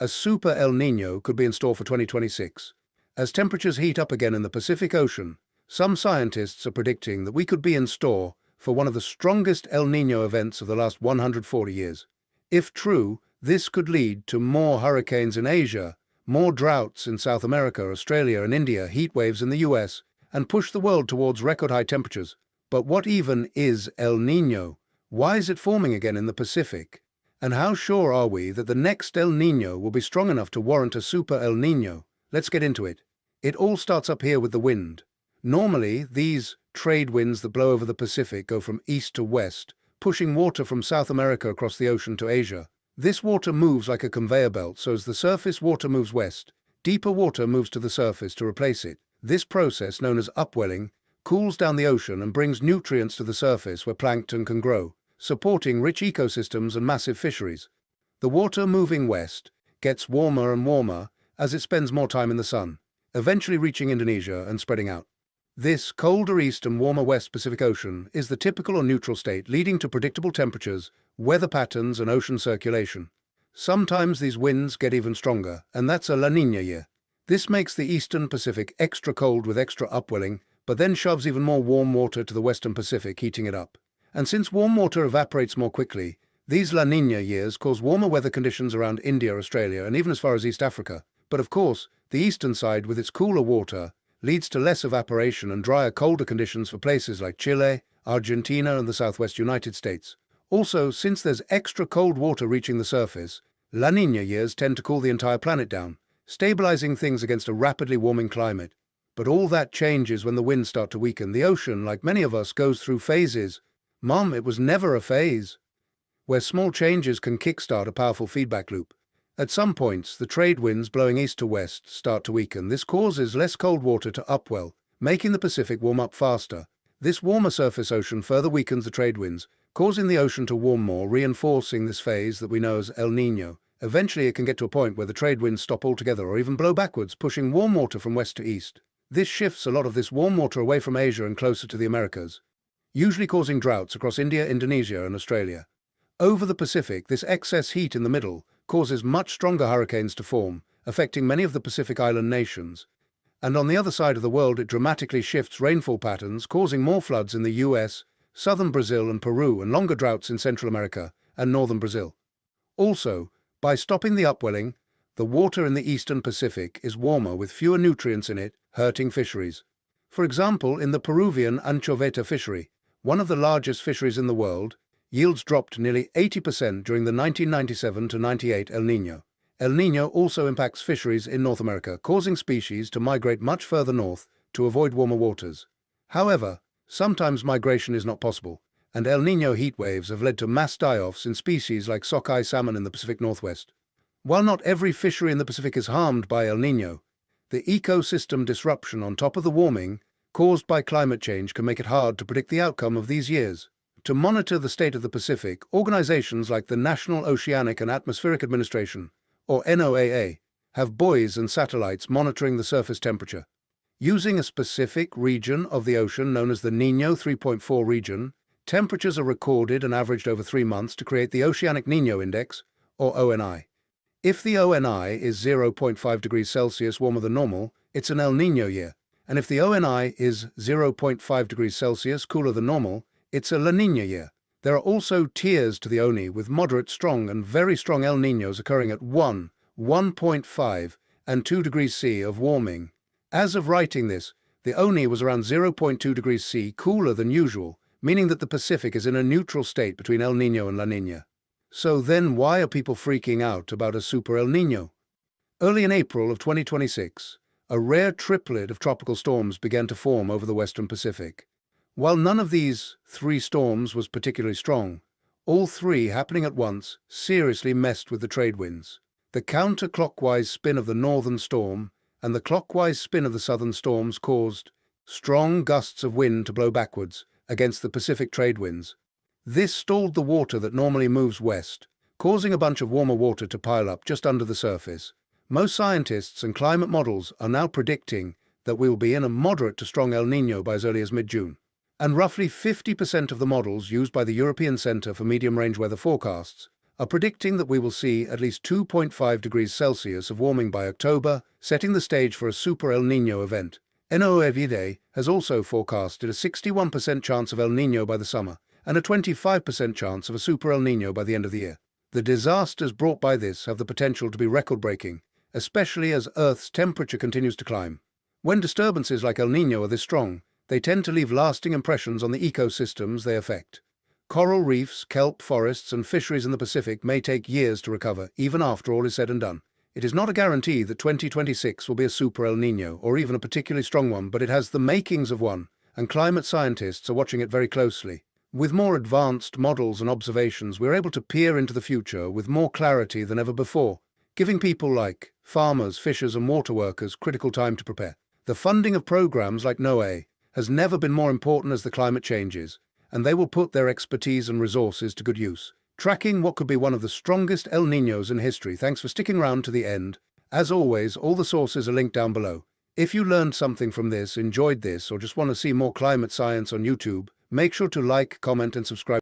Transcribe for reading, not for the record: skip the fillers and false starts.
A super El Niño could be in store for 2026. As temperatures heat up again in the Pacific Ocean, some scientists are predicting that we could be in store for one of the strongest El Niño events of the last 140 years. If true, this could lead to more hurricanes in Asia, more droughts in South America, Australia and India, heat waves in the US, and push the world towards record-high temperatures. But what even is El Niño? Why is it forming again in the Pacific? And how sure are we that the next El Niño will be strong enough to warrant a super El Niño? Let's get into it. It all starts up here with the wind. Normally, these trade winds that blow over the Pacific go from east to west, pushing water from South America across the ocean to Asia. This water moves like a conveyor belt, so as the surface water moves west, deeper water moves to the surface to replace it. This process, known as upwelling, cools down the ocean and brings nutrients to the surface where plankton can grow, supporting rich ecosystems and massive fisheries. The water moving west gets warmer and warmer as it spends more time in the sun, eventually reaching Indonesia and spreading out. This colder east and warmer west Pacific Ocean is the typical or neutral state, leading to predictable temperatures, weather patterns and ocean circulation. Sometimes these winds get even stronger, and that's a La Niña year. This makes the eastern Pacific extra cold with extra upwelling, but then shoves even more warm water to the western Pacific, heating it up. And since warm water evaporates more quickly, these La Niña years cause warmer weather conditions around India, Australia, and even as far as East Africa. But of course, the eastern side, with its cooler water, leads to less evaporation and drier, colder conditions for places like Chile, Argentina, and the southwest United States. Also, since there's extra cold water reaching the surface, La Niña years tend to cool the entire planet down, stabilizing things against a rapidly warming climate. But all that changes when the winds start to weaken. The ocean, like many of us, goes through phases. Mom, it was never a phase. Where small changes can kickstart a powerful feedback loop. At some points, the trade winds blowing east to west start to weaken. This causes less cold water to upwell, making the Pacific warm up faster. This warmer surface ocean further weakens the trade winds, causing the ocean to warm more, reinforcing this phase that we know as El Niño. Eventually, it can get to a point where the trade winds stop altogether or even blow backwards, pushing warm water from west to east. This shifts a lot of this warm water away from Asia and closer to the Americas, usually causing droughts across India, Indonesia, and Australia. Over the Pacific, this excess heat in the middle causes much stronger hurricanes to form, affecting many of the Pacific island nations. And on the other side of the world, it dramatically shifts rainfall patterns, causing more floods in the US, southern Brazil and Peru, and longer droughts in Central America and northern Brazil. Also, by stopping the upwelling, the water in the eastern Pacific is warmer with fewer nutrients in it, hurting fisheries. For example, in the Peruvian anchoveta fishery, one of the largest fisheries in the world, yields dropped nearly 80% during the 1997-98 El Niño. El Niño also impacts fisheries in North America, causing species to migrate much further north to avoid warmer waters. However, sometimes migration is not possible, and El Niño heat waves have led to mass die-offs in species like sockeye salmon in the Pacific Northwest. While not every fishery in the Pacific is harmed by El Niño, the ecosystem disruption on top of the warming caused by climate change can make it hard to predict the outcome of these years. To monitor the state of the Pacific, organizations like the National Oceanic and Atmospheric Administration, or NOAA, have buoys and satellites monitoring the surface temperature. Using a specific region of the ocean known as the Niño 3.4 region, temperatures are recorded and averaged over 3 months to create the Oceanic Niño Index, or ONI. If the ONI is 0.5 degrees Celsius warmer than normal, it's an El Niño year. And if the ONI is 0.5 degrees Celsius cooler than normal, it's a La Niña year. There are also tiers to the ONI, with moderate, strong, and very strong El Niños occurring at 1, 1.5, and 2 degrees C of warming. As of writing this, the ONI was around 0.2 degrees C cooler than usual, meaning that the Pacific is in a neutral state between El Niño and La Niña. So then why are people freaking out about a super El Niño? Early in April of 2026, a rare triplet of tropical storms began to form over the western Pacific. While none of these 3 storms was particularly strong, all 3 happening at once seriously messed with the trade winds. The counterclockwise spin of the northern storm and the clockwise spin of the southern storms caused strong gusts of wind to blow backwards against the Pacific trade winds. This stalled the water that normally moves west, causing a bunch of warmer water to pile up just under the surface. Most scientists and climate models are now predicting that we will be in a moderate to strong El Niño by as early as mid-June. And roughly 50% of the models used by the European Centre for Medium-Range Weather Forecasts are predicting that we will see at least 2.5 degrees Celsius of warming by October, setting the stage for a super El Niño event. NOAVD has also forecasted a 61% chance of El Niño by the summer and a 25% chance of a super El Niño by the end of the year. The disasters brought by this have the potential to be record-breaking, especially as Earth's temperature continues to climb. When disturbances like El Niño are this strong, they tend to leave lasting impressions on the ecosystems they affect. Coral reefs, kelp forests, and fisheries in the Pacific may take years to recover, even after all is said and done. It is not a guarantee that 2026 will be a super El Niño, or even a particularly strong one, but it has the makings of one, and climate scientists are watching it very closely. With more advanced models and observations, we're able to peer into the future with more clarity than ever before, giving people like farmers, fishers, and water workers critical time to prepare. The funding of programs like NOAA has never been more important as the climate changes, and they will put their expertise and resources to good use, tracking what could be one of the strongest El Niños in history. Thanks for sticking around to the end. As always, all the sources are linked down below. If you learned something from this, enjoyed this, or just want to see more climate science on YouTube, make sure to like, comment, and subscribe.